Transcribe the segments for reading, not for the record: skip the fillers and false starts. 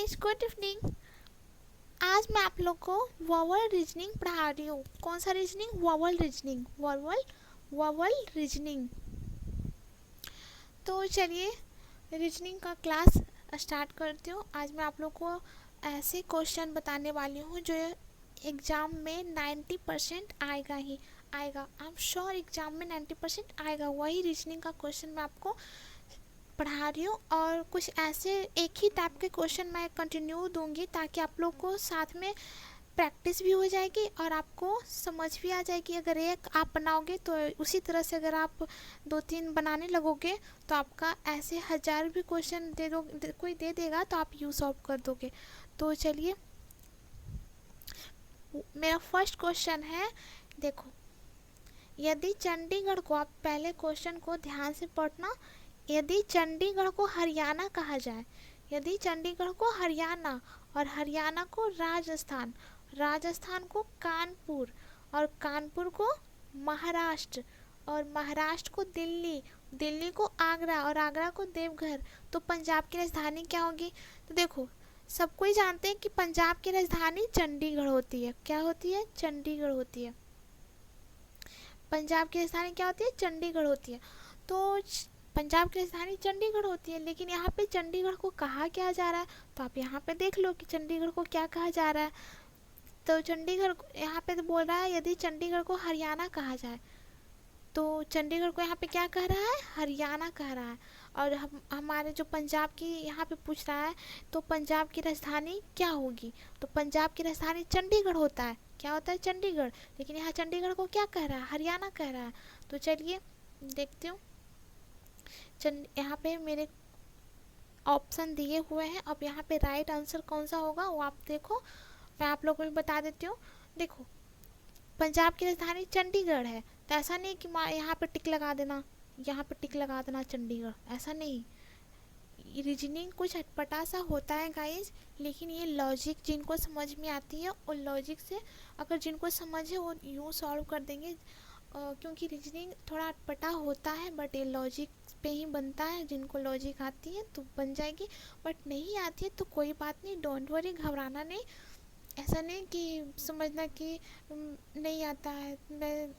Guys, good evening. आज मैं आप लोग को वोवल रीजनिंग पढ़ा रही हूँ। कौन सा reasoning? Vowel reasoning. Vowel reasoning. तो चलिए रीजनिंग का क्लास स्टार्ट करती हूँ। आज मैं आप लोग को ऐसे क्वेश्चन बताने वाली हूँ जो एग्ज़ाम में 90% आएगा ही आएगा। आई एम श्योर एग्ज़ाम में 90% आएगा। वही रीजनिंग का क्वेश्चन मैं आपको पढ़ा रही हूँ और कुछ ऐसे एक ही टाइप के क्वेश्चन मैं कंटिन्यू दूंगी ताकि आप लोग को साथ में प्रैक्टिस भी हो जाएगी और आपको समझ भी आ जाएगी। अगर एक आप बनाओगे तो उसी तरह से अगर आप 2-3 बनाने लगोगे तो आपका ऐसे 1000 भी क्वेश्चन कोई दे देगा तो आप यू सॉल्व कर दोगे। तो चलिए, मेरा फर्स्ट क्वेश्चन है। देखो, यदि चंडीगढ़ को, आप पहले क्वेश्चन को ध्यान से पढ़ना। यदि चंडीगढ़ को हरियाणा कहा जाए, यदि चंडीगढ़ को हरियाणा और हरियाणा को राजस्थान, राजस्थान को कानपुर और कानपुर को महाराष्ट्र और महाराष्ट्र को दिल्ली, दिल्ली को आगरा और आगरा को देवघर, तो पंजाब की राजधानी क्या होगी? तो देखो, सब कोई जानते हैं कि पंजाब की राजधानी चंडीगढ़ होती है। क्या होती है? चंडीगढ़ होती है। पंजाब की राजधानी क्या होती है? चंडीगढ़ होती है। तो पंजाब की राजधानी चंडीगढ़ होती है, लेकिन यहाँ पे चंडीगढ़ को कहा क्या जा रहा है? तो आप यहाँ पे देख लो कि चंडीगढ़ को क्या कहा जा रहा है। तो चंडीगढ़ यहाँ पे तो बोल रहा है यदि चंडीगढ़ को हरियाणा कहा जाए, तो चंडीगढ़ को यहाँ पे क्या कह रहा है? हरियाणा कह रहा है। और हमारे जो पंजाब की यहाँ पे पूछ रहा है, तो पंजाब की राजधानी क्या होगी? तो पंजाब की राजधानी चंडीगढ़ होता है। क्या होता है? चंडीगढ़। लेकिन यहाँ चंडीगढ़ को क्या कह रहा है? हरियाणा कह रहा है। तो चलिए देखती हूँ। यहाँ पे मेरे ऑप्शन दिए हुए हैं। अब यहाँ पे राइट आंसर कौन सा होगा वो आप देखो, मैं आप लोगों को भी बता देती हूँ। देखो, पंजाब की राजधानी चंडीगढ़ है, तो ऐसा नहीं कि यहाँ पे टिक लगा देना, यहाँ पे टिक लगा देना चंडीगढ़, ऐसा नहीं। रीजनिंग कुछ अटपटा सा होता है गाइज, लेकिन ये लॉजिक जिनको समझ में आती है और लॉजिक से अगर जिनको समझ है वो यूँ सॉल्व कर देंगे। क्योंकि रीजनिंग थोड़ा अटपटा होता है, बट ये लॉजिक पे ही बनता है। जिनको लॉजिक आती है तो बन जाएगी, बट नहीं आती है तो कोई बात नहीं, डोंट वरी, घबराना नहीं। ऐसा नहीं कि समझना कि नहीं आता है, मैं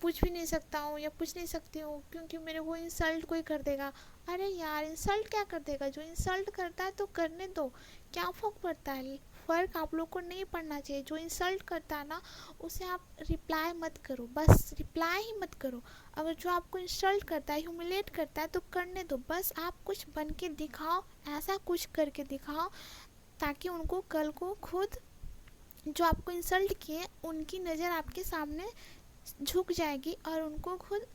पूछ भी नहीं सकता हूँ या पूछ नहीं सकती हूँ क्योंकि मेरे को इंसल्ट कोई कर देगा। अरे यार, इंसल्ट क्या कर देगा? जो इंसल्ट करता है तो करने दो, क्या फर्क पड़ता है? फ़र्क आप लोग को नहीं पड़ना चाहिए। जो इंसल्ट करता है ना, उसे आप रिप्लाई मत करो, बस रिप्लाई ही मत करो। अगर जो आपको इंसल्ट करता है, ह्यूमिलेट करता है, तो करने दो, बस आप कुछ बन के दिखाओ, ऐसा कुछ करके दिखाओ ताकि उनको कल को खुद जो आपको इंसल्ट किए उनकी नज़र आपके सामने झुक जाएगी और उनको खुद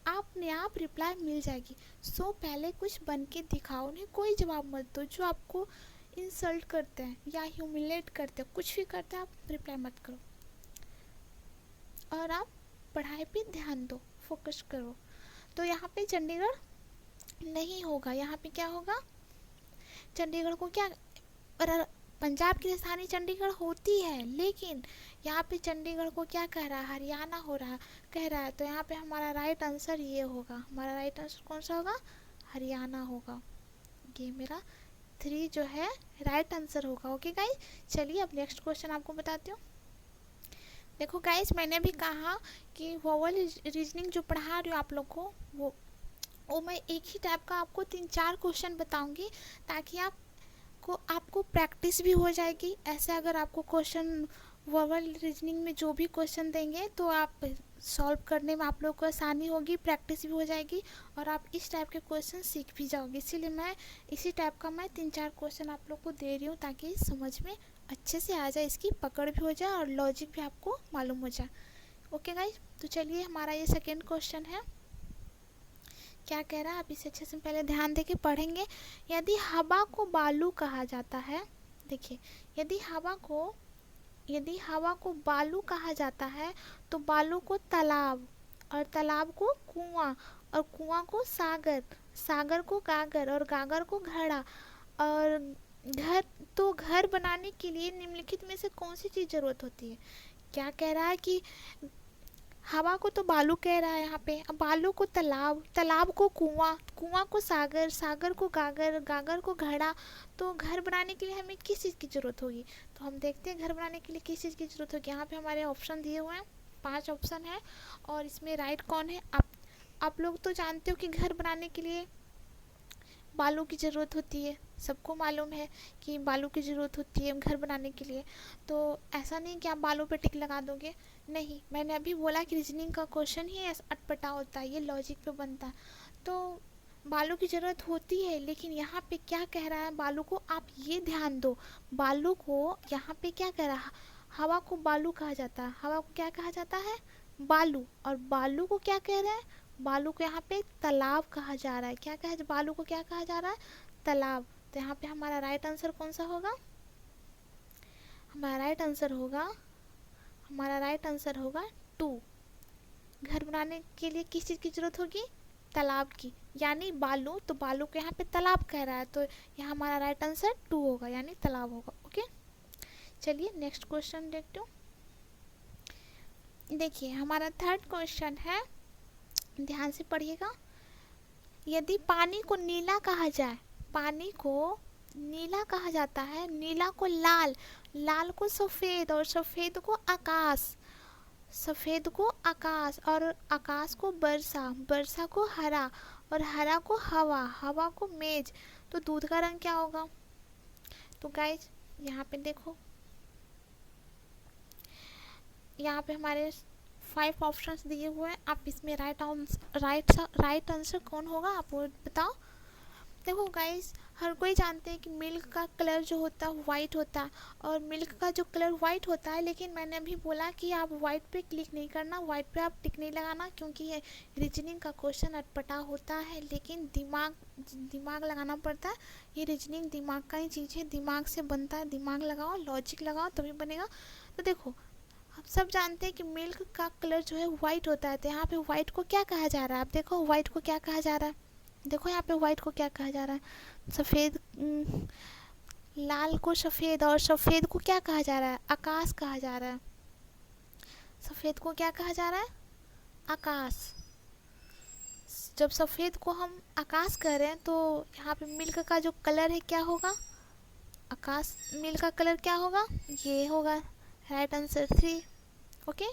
अपने आप रिप्लाई मिल जाएगी। सो पहले कुछ बन के दिखाओ, उन्हें कोई जवाब मत दो। जो आपको इंसल्ट करते हैं या ह्यूमिलेट करते हैं, कुछ भी करते हैं, आप रिप्लाई मत करो और आप पढ़ाई पे ध्यान दो, फोकस करो। तो यहाँ पे चंडीगढ़ नहीं होगा। यहाँ पे क्या होगा? चंडीगढ़ को क्या, पंजाब की राजधानी चंडीगढ़ होती है, लेकिन यहाँ पे चंडीगढ़ को क्या कह रहा है? हरियाणा हो रहा कह रहा है। तो यहाँ पे हमारा राइट आंसर ये होगा। हमारा राइट आंसर कौन सा होगा? हरियाणा होगा। ये मेरा 3 जो है राइट आंसर होगा। ओके गाइस, चलिए अब नेक्स्ट क्वेश्चन आपको बताती हूँ। देखो गाइस, मैंने भी कहा कि वोवल रीजनिंग जो पढ़ा रही हूँ आप लोग को, वो मैं एक ही टाइप का आपको 3-4 क्वेश्चन बताऊंगी ताकि आपको प्रैक्टिस भी हो जाएगी। ऐसे अगर आपको क्वेश्चन वोवल रीजनिंग में जो भी क्वेश्चन देंगे तो आप सॉल्व करने में आप लोग को आसानी होगी, प्रैक्टिस भी हो जाएगी और आप इस टाइप के क्वेश्चन सीख भी जाओगे। इसीलिए मैं इसी टाइप का 3-4 क्वेश्चन आप लोग को दे रही हूँ ताकि समझ में अच्छे से आ जाए, इसकी पकड़ भी हो जाए और लॉजिक भी आपको मालूम हो जाए। ओके गाइज, तो चलिए हमारा ये सेकेंड क्वेश्चन है। क्या कह रहा है, आप इसे अच्छे से पहले ध्यान देके पढ़ेंगे। यदि हवा को बालू कहा जाता है, देखिए, यदि हवा को बालू कहा जाता है तो बालू को तालाब और तालाब को कुआं और कुआं को सागर, सागर को गागर और गागर को घड़ा और घर, तो घर बनाने के लिए निम्नलिखित में से कौन सी चीज़ ज़रूरत होती है? क्या कह रहा है कि हवा को तो बालू कह रहा है यहाँ पे, अब बालू को तालाब, तालाब को कुआं, कुआं को सागर, सागर को गागर, गागर को घड़ा। तो घर बनाने के लिए हमें किस चीज़ की ज़रूरत होगी? तो हम देखते हैं घर बनाने के लिए किस चीज़ की ज़रूरत होगी। यहाँ पे हमारे ऑप्शन दिए हुए हैं, 5 ऑप्शन है और इसमें राइट कौन है? आप लोग तो जानते हो कि घर बनाने के लिए बालू की ज़रूरत होती है, सबको मालूम है कि बालू की ज़रूरत होती है घर बनाने के लिए। तो ऐसा नहीं कि आप बालू पे टिक लगा दोगे, नहीं, मैंने अभी बोला कि रीजनिंग का क्वेश्चन ही ऐसा अटपटा होता है, ये लॉजिक पे बनता है। तो बालू की ज़रूरत होती है, लेकिन यहाँ पे क्या कह रहा है बालू को, आप ये ध्यान दो, बालू को यहाँ पे क्या कह रहा है, हवा को बालू कहा जाता है, हवा को क्या कहा जाता है? बालू। और बालू को क्या कह रहे हैं? बालू को यहाँ पे तालाब कहा जा रहा है। क्या कहा, बालू को क्या कहा जा रहा है? तालाब। तो यहाँ पे हमारा राइट आंसर कौन सा होगा? हमारा राइट आंसर होगा, हमारा राइट आंसर होगा 2। घर बनाने के लिए किस चीज़ की ज़रूरत होगी? तालाब की, यानी बालू। तो बालू को यहाँ पे तालाब कह रहा है, तो यहाँ हमारा राइट आंसर 2 होगा, यानी तालाब होगा। ओके, चलिए नेक्स्ट क्वेश्चन देखते हो। देखिए हमारा थर्ड क्वेश्चन है, ध्यान से पढ़िएगा। यदि पानी को नीला कहा जाए, पानी को नीला कहा जाता है, नीला को लाल, लाल को सफ़ेद और सफ़ेद को आकाश, सफ़ेद को आकाश और आकाश को वर्षा, वर्षा को हरा और हरा को हवा, हवा को मेज, तो दूध का रंग क्या होगा? तो गाइज यहाँ पे देखो, यहाँ पे हमारे 5 ऑप्शंस दिए हुए हैं, आप इसमें राइट आंसर कौन होगा आप वो बताओ। देखो गाइस, हर कोई जानते हैं कि मिल्क का कलर जो होता है वाइट होता है, और मिल्क का जो कलर वाइट होता है, लेकिन मैंने अभी बोला कि आप वाइट पे क्लिक नहीं करना, वाइट पे आप टिक नहीं लगाना, क्योंकि ये रीजनिंग का क्वेश्चन अटपटा होता है, लेकिन दिमाग लगाना पड़ता है। ये रीजनिंग दिमाग का ही चीज़ है, दिमाग से बनता है, दिमाग लगाओ, लॉजिक लगाओ तभी बनेगा। तो देखो, आप सब जानते हैं कि मिल्क का कलर जो है वाइट होता है, तो यहाँ पे वाइट को क्या कहा जा रहा है? आप देखो वाइट को क्या कहा जा रहा है, देखो यहाँ पे वाइट को क्या कहा जा रहा है? सफ़ेद, लाल को सफ़ेद, और सफ़ेद को क्या कहा जा रहा है? आकाश कहा जा रहा है। सफ़ेद को क्या कहा जा रहा है? आकाश। जब सफ़ेद को हम आकाश कह रहे हैं, तो यहाँ पे मिल्क का जो कलर है क्या होगा? आकाश। मिल्क का कलर क्या होगा? ये होगा right answer 3। Okay,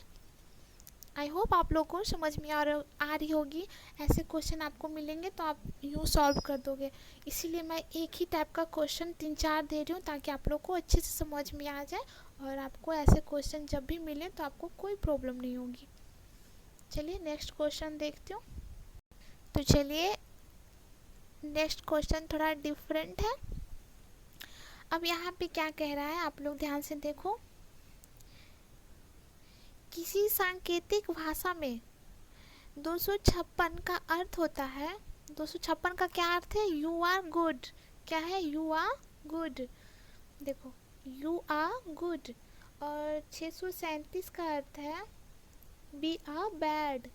I hope आप लोग को समझ में आ रही होगी। ऐसे क्वेश्चन आपको मिलेंगे तो आप यूँ सॉल्व कर दोगे, इसीलिए मैं एक ही टाइप का क्वेश्चन 3-4 दे रही हूँ, ताकि आप लोग को अच्छे से समझ में आ जाए और आपको ऐसे क्वेश्चन जब भी मिले तो आपको कोई प्रॉब्लम नहीं होगी। चलिए नेक्स्ट क्वेश्चन देखती हूँ। तो चलिए नेक्स्ट क्वेश्चन थोड़ा डिफरेंट है। अब यहाँ पे क्या कह रहा है, आप लोग ध्यान से देखो। किसी सांकेतिक भाषा में 256 का अर्थ होता है, 256 का क्या अर्थ है? You are good. क्या है? You are good. देखो, यू आर गुड। और 637 का अर्थ है बी आर बैड।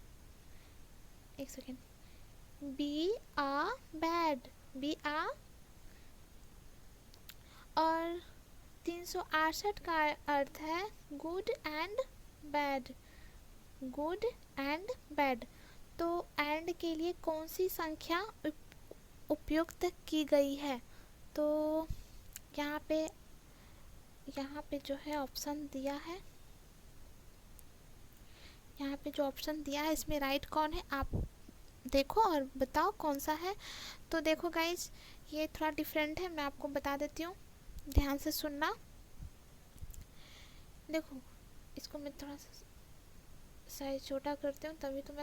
एक second, be are bad, be are. और 368 का अर्थ है good and bad, good and bad. तो एंड के लिए कौन सी संख्या उपयुक्त की गई है? तो यहाँ पे जो है ऑप्शन दिया है, यहाँ पे जो ऑप्शन दिया है इसमें राइट कौन है आप देखो और बताओ कौन सा है। तो देखो गाइज, ये थोड़ा डिफरेंट है, मैं आपको बता देती हूँ, ध्यान से सुनना। देखो, इसको मैं थोड़ा सा साइज छोटा करती हूँ, तभी तो मैं